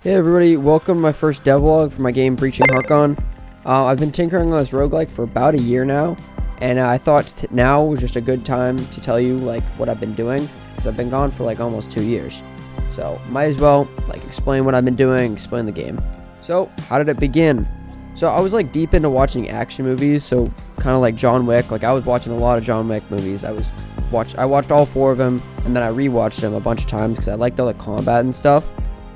Hey everybody, welcome to my first devlog for my game Breaching Harkon. I've been tinkering on this roguelike for about a year now, and I thought now was just a good time to tell you like what I've been doing, because I've been gone for like almost 2 years. So might as well like explain what I've been doing, explain the game. So how did it begin? So I was like deep into watching action movies, so kind of like John Wick. Like I was watching a lot of John Wick movies. I watched all 4 of them, and then I rewatched them a bunch of times because I liked all the combat and stuff.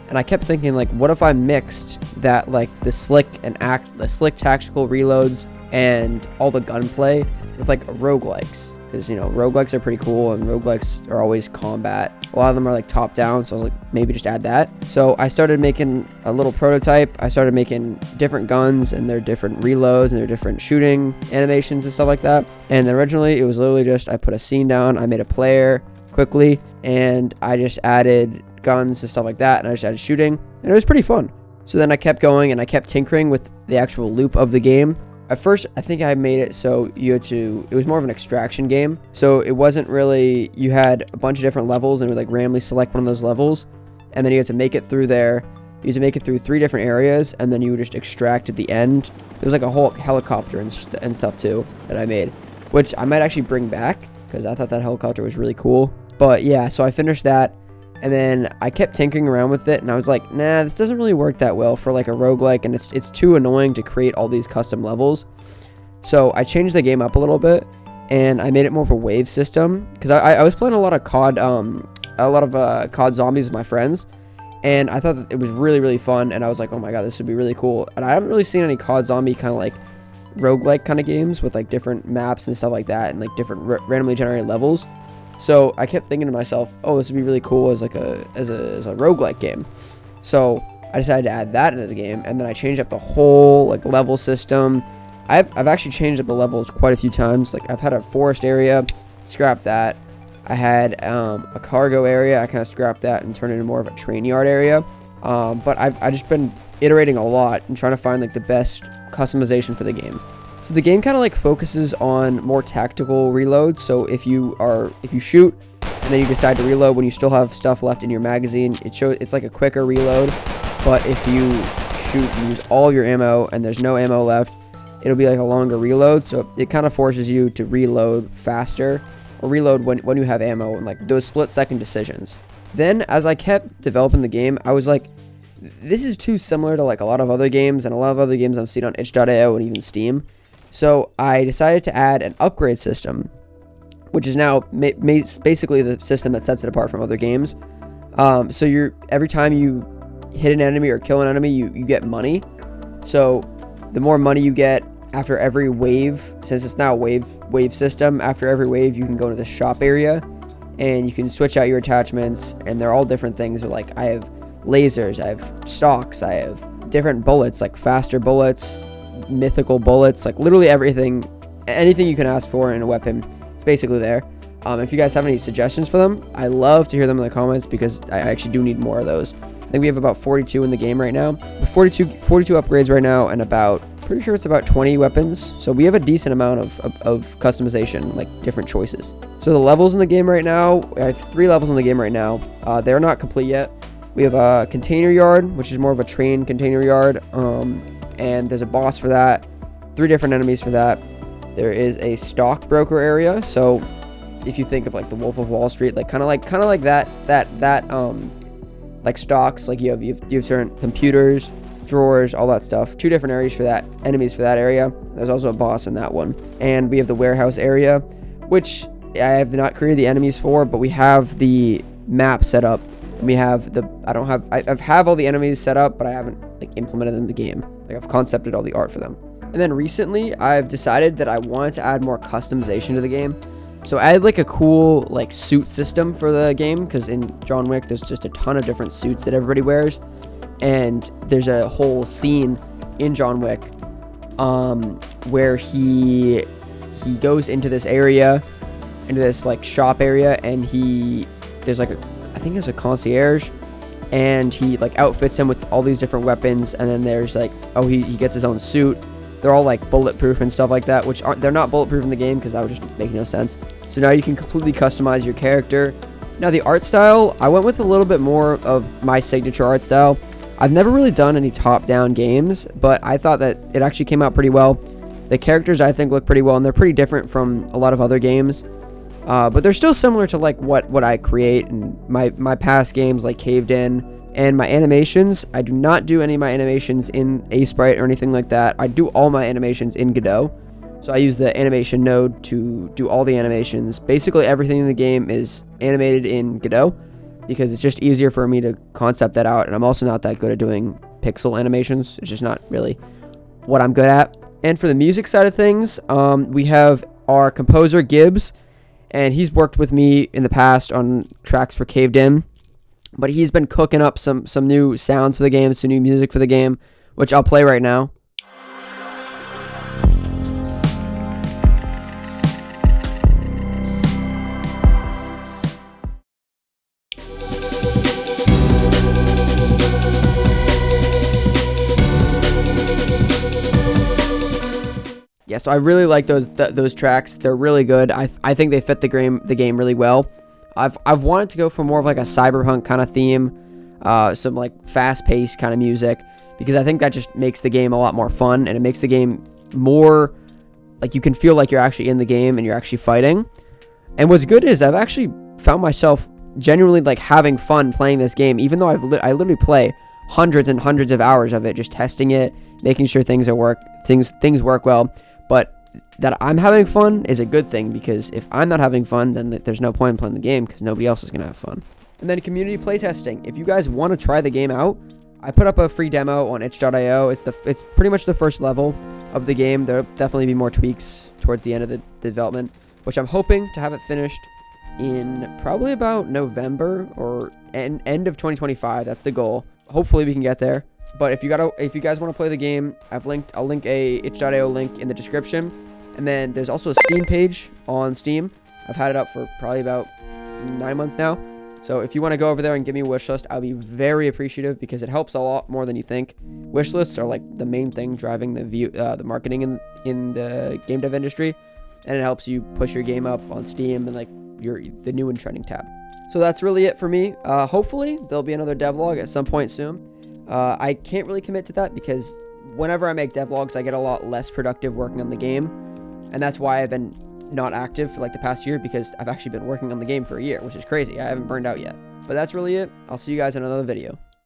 And I kept thinking, like, what if I mixed that, like, the slick tactical reloads and all the gunplay with, like, roguelikes? Because, you know, roguelikes are pretty cool, and roguelikes are always combat. A lot of them are, like, top-down, so I was like, maybe just add that. So I started making a little prototype. I started making different guns and their different reloads and their different shooting animations and stuff like that. And originally, it was literally just, I put a scene down, I made a player quickly, and I just added guns and stuff like that, and I just added shooting, and it was pretty fun. So then I kept going and I kept tinkering with the actual loop of the game. At first, I think I made it so it was more of an extraction game, so it wasn't really, you had a bunch of different levels and it would like randomly select one of those levels, and then you had to make it through there. You had to make it through 3 different areas, and then you would just extract at the end. There was like a whole helicopter and stuff too that I made, which I might actually bring back because I thought that helicopter was really cool. But yeah, so I finished that. And then I kept tinkering around with it, and I was like, nah, this doesn't really work that well for like a roguelike, and it's too annoying to create all these custom levels. So I changed the game up a little bit, and I made it more of a wave system, because I was playing a lot of COD zombies with my friends, and I thought that it was really, really fun, and I was like, oh my god, this would be really cool. And I haven't really seen any COD zombie kind of like roguelike kind of games with like different maps and stuff like that, and like different randomly generated levels. So I kept thinking to myself, oh, this would be really cool as like a roguelike game. So I decided to add that into the game, and then I changed up the whole like level system. I've actually changed up the levels quite a few times. Like I've had a forest area, scrapped that. I had a cargo area. I kind of scrapped that and turned it into more of a train yard area. But I've just been iterating a lot and trying to find like the best customization for the game. So the game kind of like focuses on more tactical reloads. So if you shoot and then you decide to reload when you still have stuff left in your magazine, it's like a quicker reload. But if you shoot and use all your ammo and there's no ammo left, it'll be like a longer reload. So it kind of forces you to reload faster or reload when you have ammo, and like those split-second decisions. Then as I kept developing the game, I was like, this is too similar to like a lot of other games and a lot of other games I've seen on itch.io and even Steam. So I decided to add an upgrade system, which is now basically the system that sets it apart from other games. So every time you hit an enemy or kill an enemy, you get money. So the more money you get after every wave, since it's now a wave system, after every wave you can go to the shop area and you can switch out your attachments, and they're all different things. They're like, I have lasers, I have stocks, I have different bullets, like faster bullets, mythical bullets, like literally anything you can ask for in a weapon, it's basically there. If you guys have any suggestions for them, I love to hear them in the comments, because I actually do need more of those. I think we have about 42 in the game right now, 42 upgrades right now, and pretty sure it's about 20 weapons. So we have a decent amount of customization, like different choices. So the levels in the game right now, I have 3 levels in the game right now. They're not complete yet. We have a container yard, which is more of a train container yard, and there's a boss for that, 3 different enemies for that. There is a stockbroker area. So if you think of like the Wolf of Wall Street, like kind of like that like stocks, like you have certain computers, drawers, all that stuff. 2 different areas for that, enemies for that area. There's also a boss in that one. And we have the warehouse area, which I have not created the enemies for, but we have the map set up. We have I have all the enemies set up, but I haven't like implemented them in the game. Like I've concepted all the art for them. And then recently I've decided that I wanted to add more customization to the game. So I had like a cool like suit system for the game, because in John Wick there's just a ton of different suits that everybody wears, and there's a whole scene in John Wick where he goes into this area, into this like shop area, and there's like I think it's a concierge, and he like outfits him with all these different weapons. And then there's like, oh, he gets his own suit. They're all like bulletproof and stuff like that, which they're not bulletproof in the game because that would just make no sense. So now you can completely customize your character. Now the art style, I went with a little bit more of my signature art style. I've never really done any top-down games, but I thought that it actually came out pretty well. The characters, I think, look pretty well, and they're pretty different from a lot of other games. But they're still similar to like what I create and my past games like Caved In. And my animations, I do not do any of my animations in Sprite or anything like that. I do all my animations in Godot. So I use the animation node to do all the animations. Basically everything in the game is animated in Godot because it's just easier for me to concept that out. And I'm also not that good at doing pixel animations. It's just not really what I'm good at. And for the music side of things, we have our composer Gibz, and he's worked with me in the past on tracks for Caved In. But he's been cooking up some new sounds for the game, some new music for the game, which I'll play right now. Yeah, so I really like those tracks. They're really good. I think they fit the game really well. I've wanted to go for more of like a cyberpunk kind of theme, some like fast-paced kind of music, because I think that just makes the game a lot more fun, and it makes the game more like you can feel like you're actually in the game and you're actually fighting. And what's good is I've actually found myself genuinely like having fun playing this game, even though I literally play hundreds and hundreds of hours of it, just testing it, making sure things work well. But that I'm having fun is a good thing, because if I'm not having fun, then there's no point in playing the game, because nobody else is going to have fun. And then community playtesting. If you guys want to try the game out, I put up a free demo on itch.io. It's pretty much the first level of the game. There'll definitely be more tweaks towards the end of the development, which I'm hoping to have it finished in probably about November or end of 2025. That's the goal. Hopefully we can get there. But if you guys want to play the game, I'll link a itch.io link in the description. And then there's also a Steam page on Steam. I've had it up for probably about 9 months now. So if you want to go over there and give me a wish list, I'll be very appreciative, because it helps a lot more than you think. Wish lists are like the main thing driving the marketing in the game dev industry, and it helps you push your game up on Steam and like the new and trending tab. So that's really it for me. Hopefully there'll be another devlog at some point soon. I can't really commit to that, because whenever I make devlogs, I get a lot less productive working on the game, and that's why I've been not active for like the past year, because I've actually been working on the game for a year, which is crazy. I haven't burned out yet. But that's really it. I'll see you guys in another video.